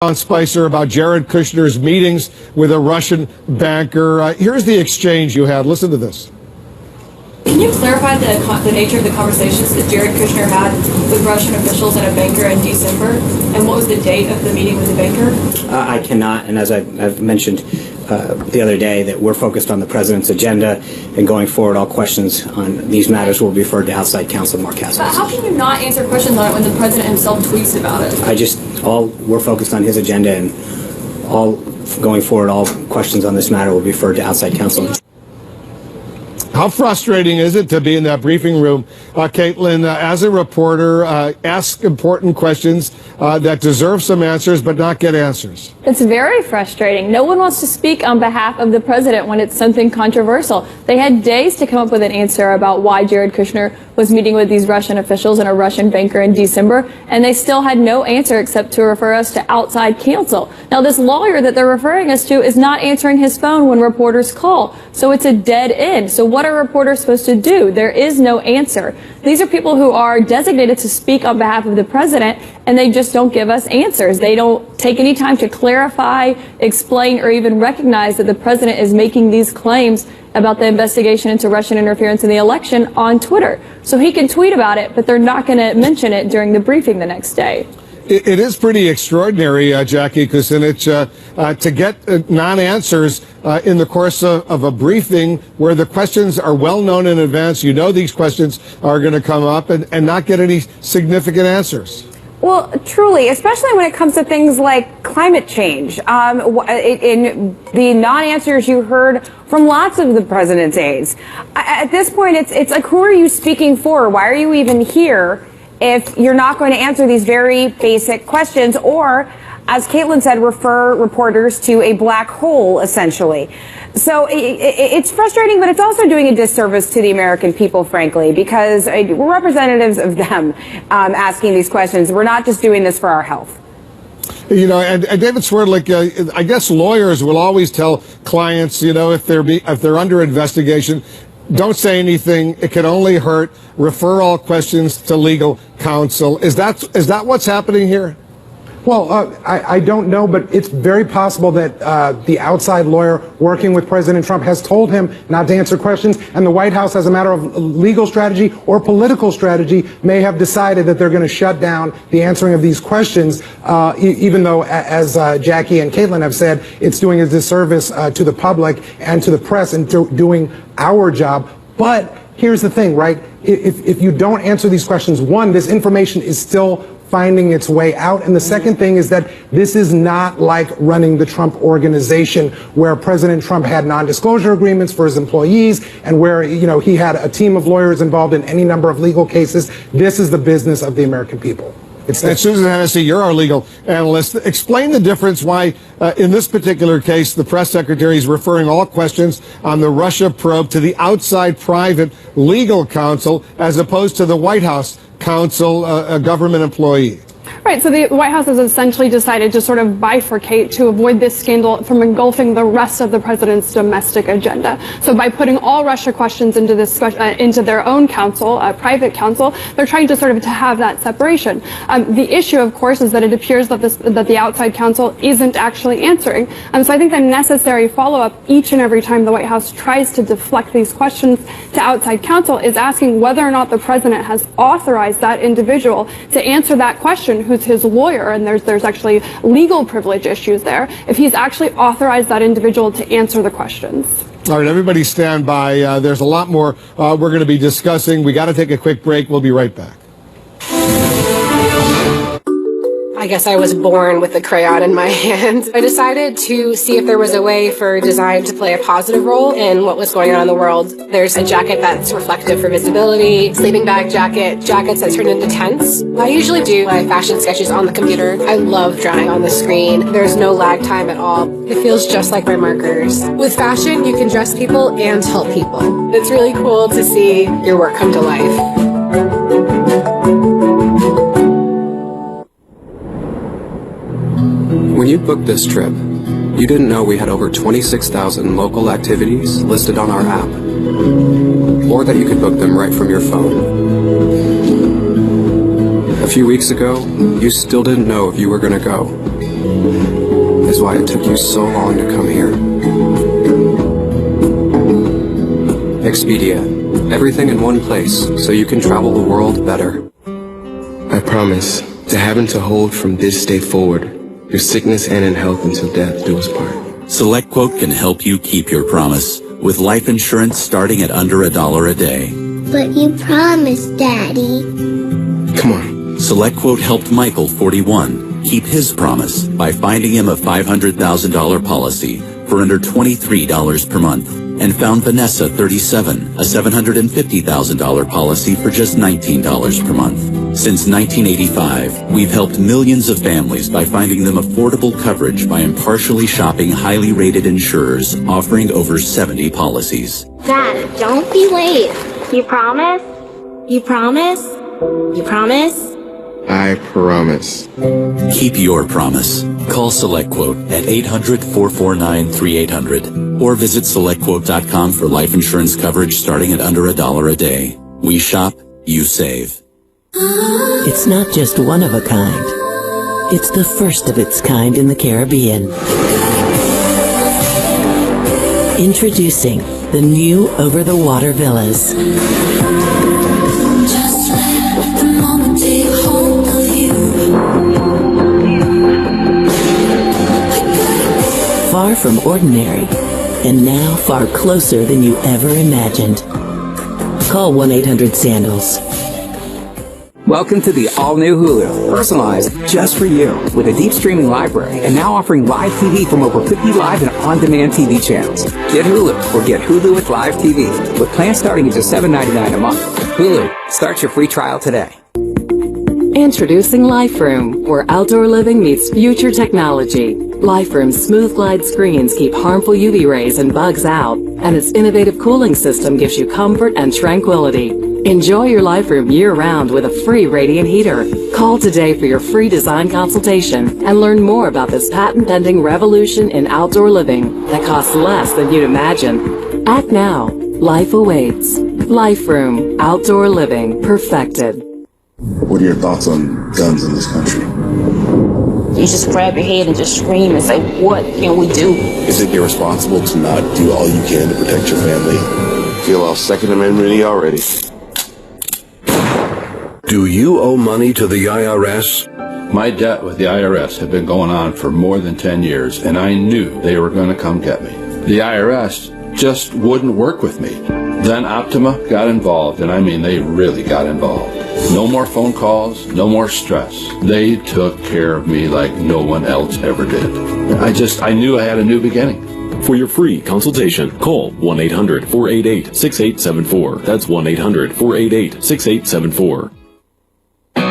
on Spicer about Jared Kushner's meetings with a Russian banker. Here's the exchange you had. Listen to this. Can you clarify the nature of the conversations that Jared Kushner had with Russian officials and a banker in December? And what was the date of the meeting with the banker? I cannot, and as I've mentioned the other day, that we're focused on the president's agenda, and going forward, all questions on these matters will be referred to outside counsel Mark Hassel. But how can you not answer questions on it when the president himself tweets about it? We're focused on his agenda, and going forward, all questions on this matter will be referred to outside counsel. How frustrating is it to be in that briefing room, Caitlin, as a reporter, ask important questions that deserve some answers but not get answers? It's very frustrating. No one wants to speak on behalf of the president when it's something controversial. They had days to come up with an answer about why Jared Kushner was meeting with these Russian officials and a Russian banker in December, and they still had no answer except to refer us to outside counsel. Now, this lawyer that they're referring us to is not answering his phone when reporters call, so it's a dead end. So what are reporters supposed to do? There is no answer. These are people who are designated to speak on behalf of the president, and they just don't give us answers. They don't take any time to clarify, explain, or even recognize that the president is making these claims about the investigation into Russian interference in the election on Twitter. So he can tweet about it, but they're not going to mention it during the briefing the next day. It is pretty extraordinary, Jackie Kucinich, to get non-answers in the course of a briefing where the questions are well known in advance. You know these questions are going to come up and not get any significant answers. Well, truly, especially when it comes to things like climate change. In the non-answers you heard from lots of the president's aides. At this point, it's like, who are you speaking for? Why are you even here if you're not going to answer these very basic questions? Or, as Caitlin said, refer reporters to a black hole, essentially. So it's frustrating, but it's also doing a disservice to the American people, frankly, because we're representatives of them asking these questions. We're not just doing this for our health. You know, and David Swerdlick, I guess lawyers will always tell clients, you know, if they're under investigation, don't say anything. It can only hurt. Refer all questions to legal counsel. Is that what's happening here? Well, I don't know, but it's very possible that the outside lawyer working with President Trump has told him not to answer questions, and the White House, as a matter of legal strategy or political strategy, may have decided that they're going to shut down the answering of these questions, even though, as Jackie and Caitlin have said, it's doing a disservice to the public and to the press and doing our job. But here's the thing, right? If you don't answer these questions, one, this information is still finding its way out. And the second thing is that this is not like running the Trump organization, where President Trump had non-disclosure agreements for his employees and where, you know, he had a team of lawyers involved in any number of legal cases. This is the business of the American people. And Susan Hennessy, you're our legal analyst. Explain the difference why, in this particular case, the press secretary is referring all questions on the Russia probe to the outside private legal counsel as opposed to the White House counsel, a government employee. Right, so the White House has essentially decided to sort of bifurcate to avoid this scandal from engulfing the rest of the president's domestic agenda. So by putting all Russia questions into this into their own counsel, private counsel, they're trying to sort of to have that separation. The issue, of course, is that it appears that the outside counsel isn't actually answering. So I think the necessary follow-up each and every time the White House tries to deflect these questions to outside counsel is asking whether or not the president has authorized that individual to answer that question, who's his lawyer, and there's actually legal privilege issues there, if he's actually authorized that individual to answer the questions. All right, everybody stand by. There's a lot more we're going to be discussing. We got to take a quick break. We'll be right back. I guess I was born with a crayon in my hand. I decided to see if there was a way for design to play a positive role in what was going on in the world. There's a jacket that's reflective for visibility, sleeping bag jacket, jackets that turn into tents. I usually do my fashion sketches on the computer. I love drawing on the screen. There's no lag time at all. It feels just like my markers. With fashion, you can dress people and help people. It's really cool to see your work come to life. When you booked this trip, you didn't know we had over 26,000 local activities listed on our app, or that you could book them right from your phone. A few weeks ago, you still didn't know if you were going to go. is why it took you so long to come here. Expedia. Everything in one place so you can travel the world better. I promise to have and to hold from this day forward your sickness and in health until death do us part. SelectQuote can help you keep your promise with life insurance starting at under $1 a day. But you promised, Daddy. Come on. SelectQuote helped Michael, 41, keep his promise by finding him a $500,000 policy for under $23 per month, and found Vanessa, 37, a $750,000 policy for just $19 per month. Since 1985, we've helped millions of families by finding them affordable coverage by impartially shopping highly rated insurers offering over 70 policies. Dad, don't be late. You promise? You promise? You promise? I promise. Keep your promise. Call SelectQuote at 800-449-3800 or visit SelectQuote.com for life insurance coverage starting at under $1 a day. We shop, you save. It's not just one of a kind. It's the first of its kind in the Caribbean. Introducing the new over-the-water villas. Just let the moment take hold of you. Far from ordinary, and now far closer than you ever imagined. Call 1-800-SANDALS. Welcome to the all-new Hulu, personalized just for you, with a deep streaming library and now offering live TV from over 50 live and on-demand TV channels. Get Hulu or get Hulu with live TV with plans starting at just $7.99 a month. Hulu, start your free trial today. Introducing LifeRoom, where outdoor living meets future technology. LifeRoom's smooth glide screens keep harmful UV rays and bugs out, and its innovative cooling system gives you comfort and tranquility. Enjoy your LifeRoom year-round with a free radiant heater. Call today for your free design consultation and learn more about this patent-pending revolution in outdoor living that costs less than you'd imagine. Act now. Life awaits. LifeRoom. Outdoor living perfected. What are your thoughts on guns in this country? You just grab your head and just scream and say, what can we do? Is it irresponsible to not do all you can to protect your family? Feel all Second Amendment-y already. Do you owe money to the IRS? My debt with the IRS had been going on for more than 10 years, and I knew they were going to come get me. The IRS just wouldn't work with me. Then Optima got involved, and I mean they really got involved. No more phone calls, no more stress. They took care of me like no one else ever did. I knew I had a new beginning. For your free consultation, call 1-800-488-6874. That's 1-800-488-6874.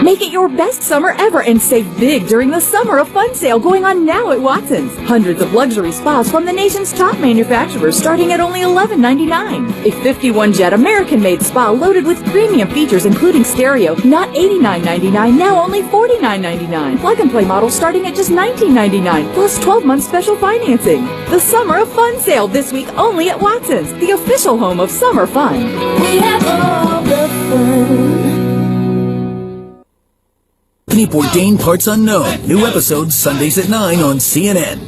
Make it your best summer ever and save big during the Summer of Fun sale going on now at Watson's. Hundreds of luxury spas from the nation's top manufacturers starting at only $11.99. A 51-jet American-made spa loaded with premium features including stereo, not $89.99, now only $49.99. Plug-and-play models starting at just $19.99, plus 12-month special financing. The Summer of Fun sale this week only at Watson's, the official home of summer fun. We have all the fun. Bourdain Parts Unknown. New episodes Sundays at 9 on CNN.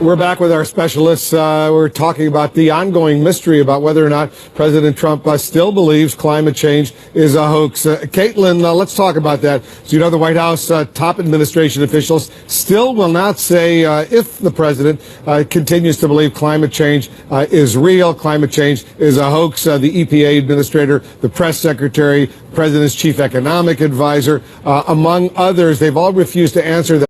We're back with our specialists. We're talking about the ongoing mystery about whether or not President Trump still believes climate change is a hoax. Caitlin, let's talk about that. So, you know, the White House top administration officials still will not say if the president continues to believe climate change is real, climate change is a hoax. The EPA administrator, the press secretary, president's chief economic advisor, among others, they've all refused to answer that.